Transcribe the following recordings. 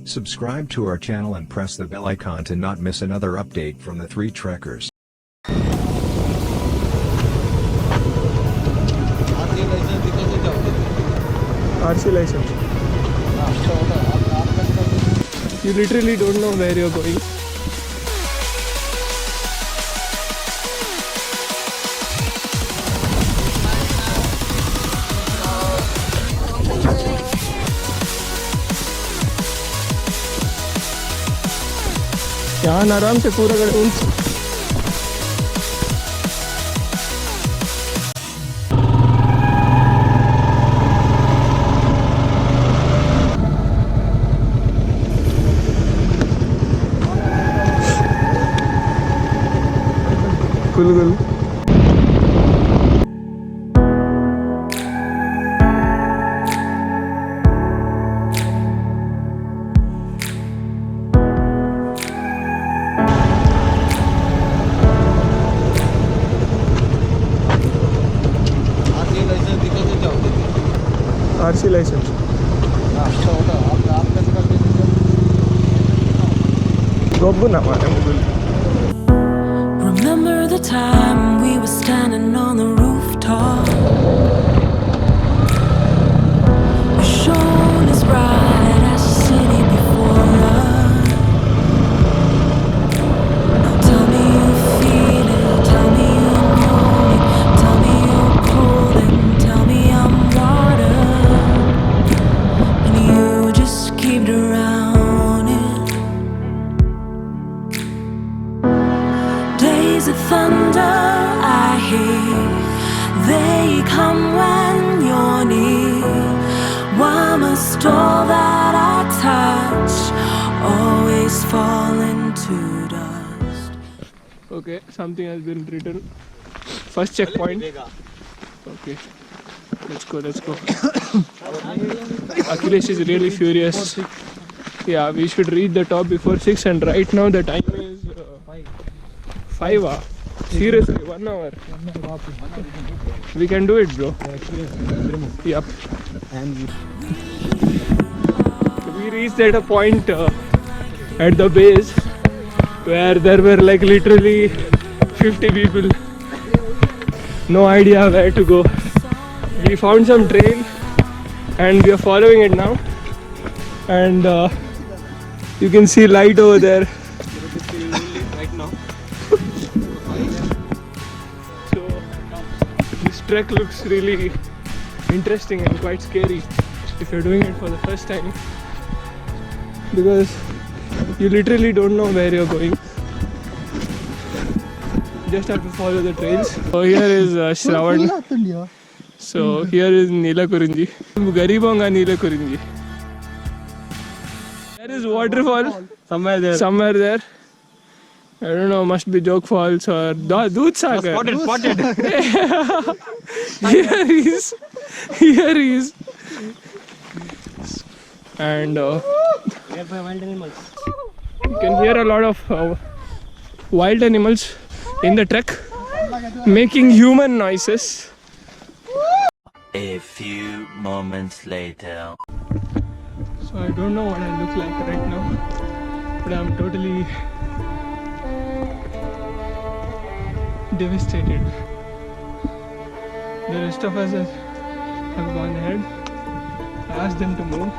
Subscribe to our channel and press the bell icon to not miss another update from the 3 trekkers. RC license. You literally don't know where you're going. यहाँ आराम से पूरा गड़े कुल RC license. Remember the time we were standing on the rooftop? The shone as bright as the city before us. Now tell me you feel it, tell me you know me, tell me you're cold and tell me I'm water, and you just keep drowning. Days of thunder I hear, they come when you're near. Why must all that I touch always fall into dust? Okay, something has been written. First checkpoint. Okay, let's go. Akhilesh is really furious. Yeah, we should reach the top before 6, and right now the time is 5. Seriously, 1 hour. We can do it, bro. Yep. We reached at a point at the base where there were like literally 50 people. No idea where to go. We found some trail and we are following it now. And you can see light over there. Trek looks really interesting and quite scary if you're doing it for the first time, because you literally don't know where you're going. Just have to follow the trails. So here is Shravan. So here is Neelakurinji. Garibonga Neelakurinji. There is waterfall somewhere there. I don't know, must be Jog Falls or Doodh Sagar. Spotted. Here he is. And wild animals. You can hear a lot of wild animals in the trek making human noises. A few moments later. So I don't know what I look like right now, but I'm totally devastated. The rest of us have gone ahead. I asked them to move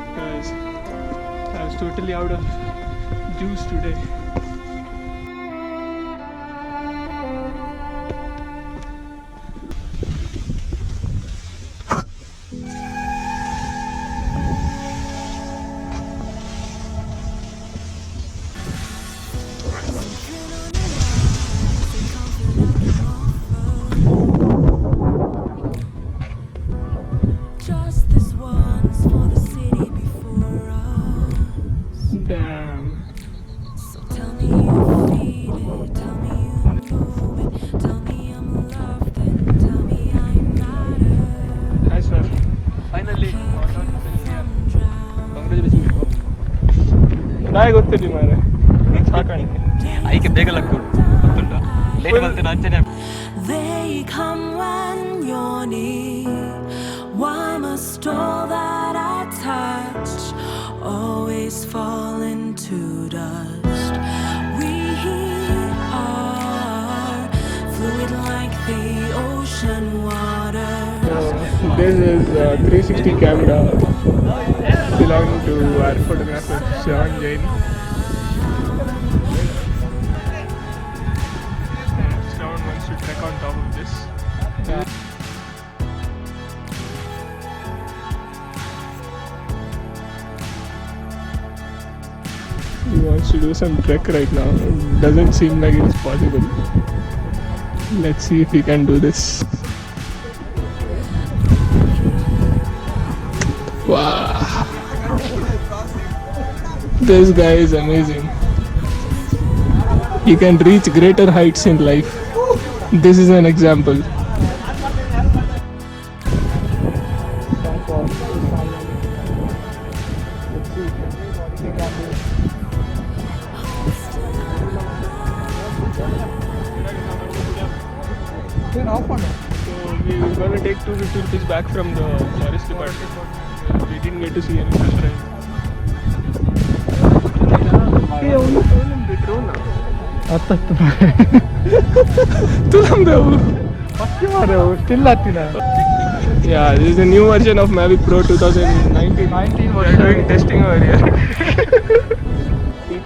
because I was totally out of juice today. ನಾಯಿ ಗೊತ್ತಿಲ್ಲ ಮಾರೆ ಸಾಕಾಣಿಕೆ ಐಕೆ ಬೇಗ ಗೊತ್ತುಂಟ late ಬಲ್ತೇನೆ ಅಂಚನೆ. They come when you're near. Why must all that I touch always always fall into dust. We are fluid like the ocean water. This is a 360 camera belonging to our photographer Sean Jain. Sean wants to trek on top of this. He wants to do some trek right now. It doesn't seem like it's possible. Let's see if he can do this. Wow. This guy is amazing. He can reach greater heights in life. This is an example. So we were going to take 250 rupees back from the forest department. We didn't get to see any sunrise. Yeah, this is a new version of Mavic Pro 2019. We are doing testing over here.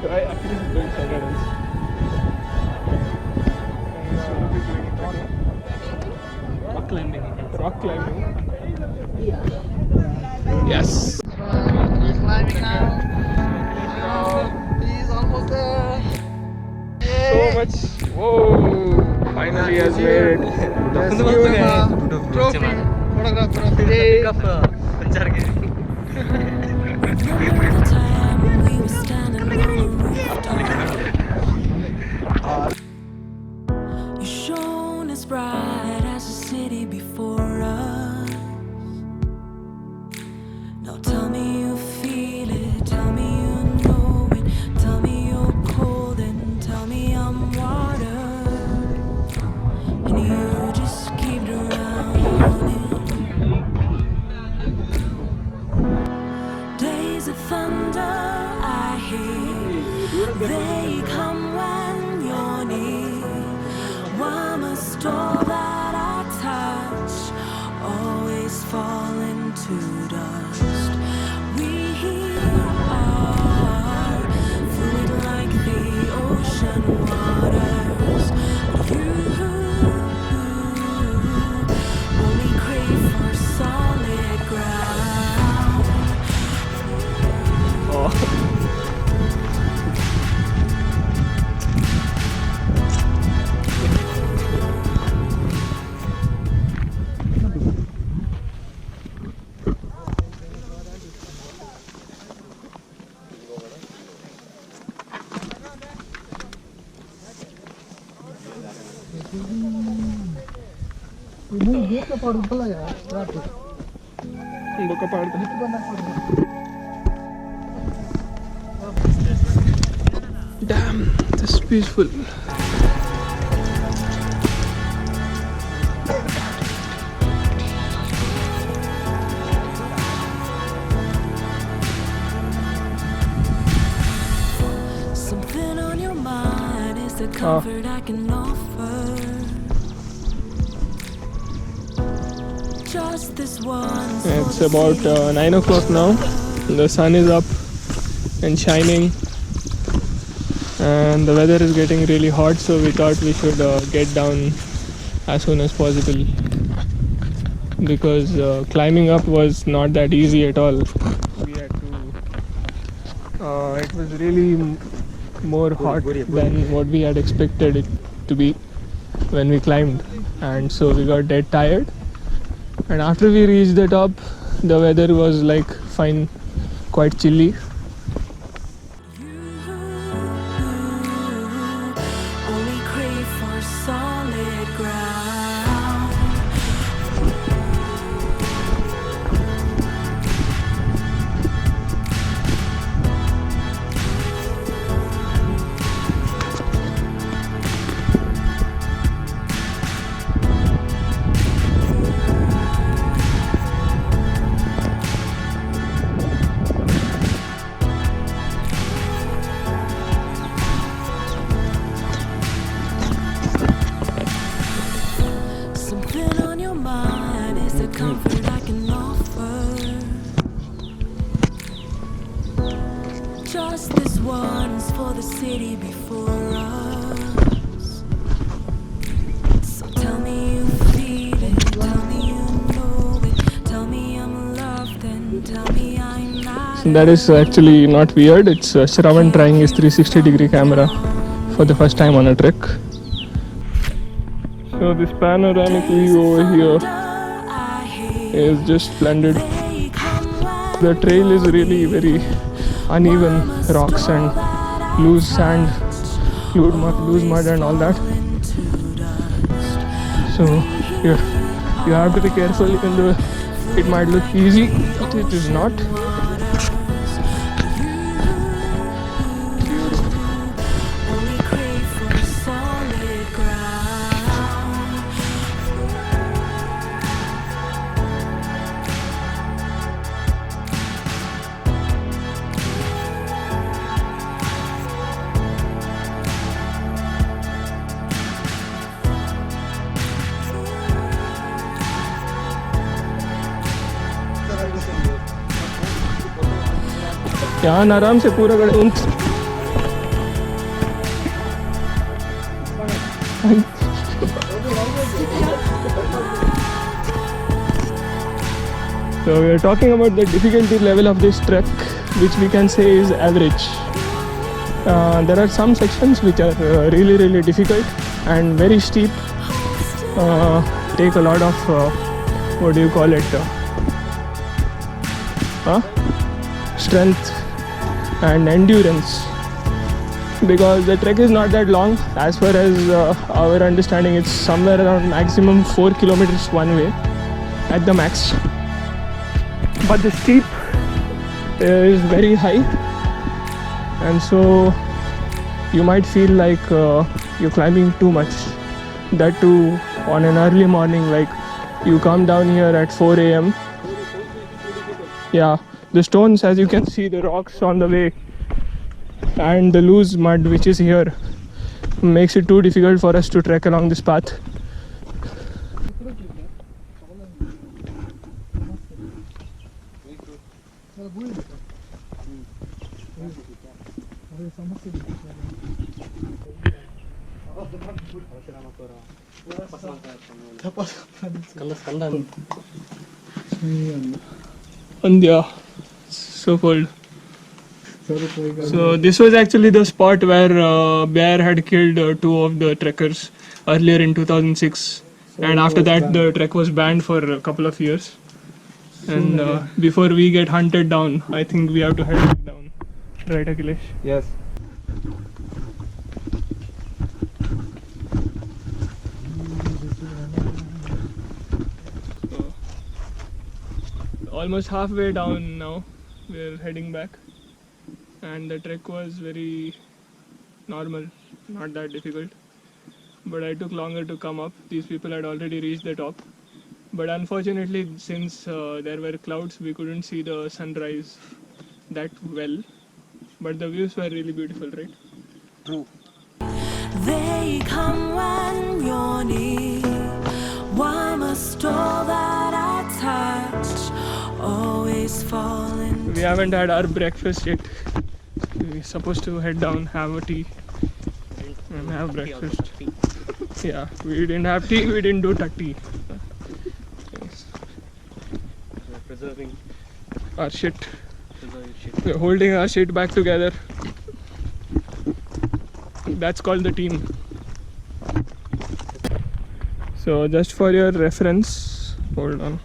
I actually doing somewhere else. Rock climbing. Rock climbing. Yes. He's climbing now. He's almost there. So much. Whoa! Finally, he has made it. Trophy. Photographer of the day. Time we were standing on a rooftop. You shone as bright as the city before us. Now tell me you feel it, tell me you know it, tell me you're cold and tell me I'm water. And you just keep drowning. Days of thunder I hear, they come when you're near. Why must all that I touch always fall into dust? We are fluid like the ocean waters. You only crave for solid ground. Damn, this is peaceful. Something on your mind is the comfort I can offer. Just this once. It's about 9 o'clock now. The sun is up and shining. And the weather is getting really hot, so we thought we should get down as soon as possible, because climbing up was not that easy at all. We had to it was really more hot than what we had expected it to be when we climbed, and so we got dead tired. And after we reached the top, the weather was like fine, quite chilly. Only crave for solid ground. Just this once for the city before us. So tell me you feel it, tell me you know it, tell me I'm loved and tell me I'm not. That is actually not weird. It's Shravan trying his 360-degree camera for the first time on a trek. So this panoramic view over here is just splendid. The trail is really very uneven, rocks and loose sand, loose mud and all that. So here you have to be careful, even though it might look easy, but it is not. Only crave for solid ground. यहाँ आराम से पूरा गड़े So we are talking about the difficulty level of this trek, which we can say is average. There are some sections which are really difficult and very steep. Take a lot of what do you call it? Strength and endurance, because the trek is not that long. As far as our understanding, it's somewhere around maximum 4 kilometers one way at the max. But the steep is very high, and so you might feel like you're climbing too much. That too on an early morning, like you come down here at 4 a.m. Yeah, the stones, as you can see, the rocks on the way and the loose mud which is here makes it too difficult for us to trek along this path. Andhya, so cold. So this was actually the spot where bear had killed 2 of the trekkers earlier in 2006, and after that the trek was banned for a couple of years. And before we get hunted down, I think we have to head back down. Right, Akhilesh? Yes. Almost halfway down now, we're heading back, and the trek was very normal, not that difficult, but I took longer to come up. These people had already reached the top, but unfortunately, since there were clouds, we couldn't see the sunrise that well, but the views were really beautiful, right? True. They come when you're near. Why must all that I touch always fall in? We haven't had our breakfast yet. We're supposed to head down, have a tea, and have breakfast. Yeah, we didn't have tea, we didn't do tea. Yes. We're preserving Our shit. shit. We're holding our shit back together. That's called the team. So just for your reference, hold on.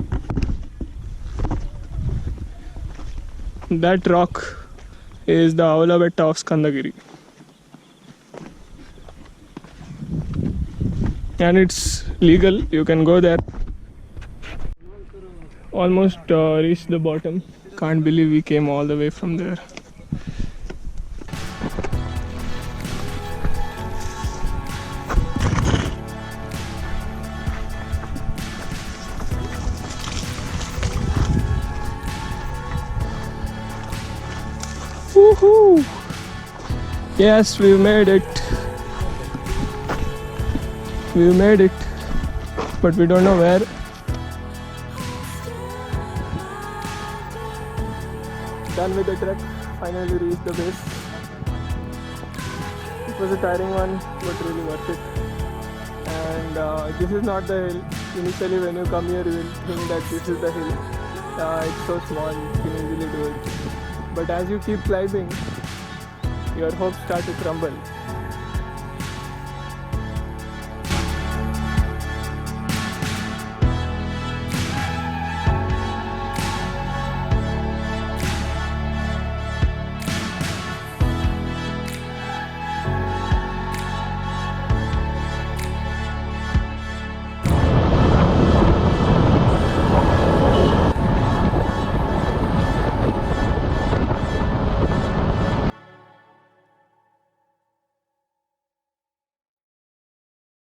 That rock is the betta of Skandagiri. And it's legal, you can go there. Almost reached the bottom. Can't believe we came all the way from there. Woohoo! Yes, we made it. We made it, but we don't know where. Done with the trek. finally reached the base. It was a tiring one, but really worth it. And this is not the hill. Initially when you come here, you will think that this is the hill. It's so small, you can easily do it. But as you keep climbing, your hopes start to crumble.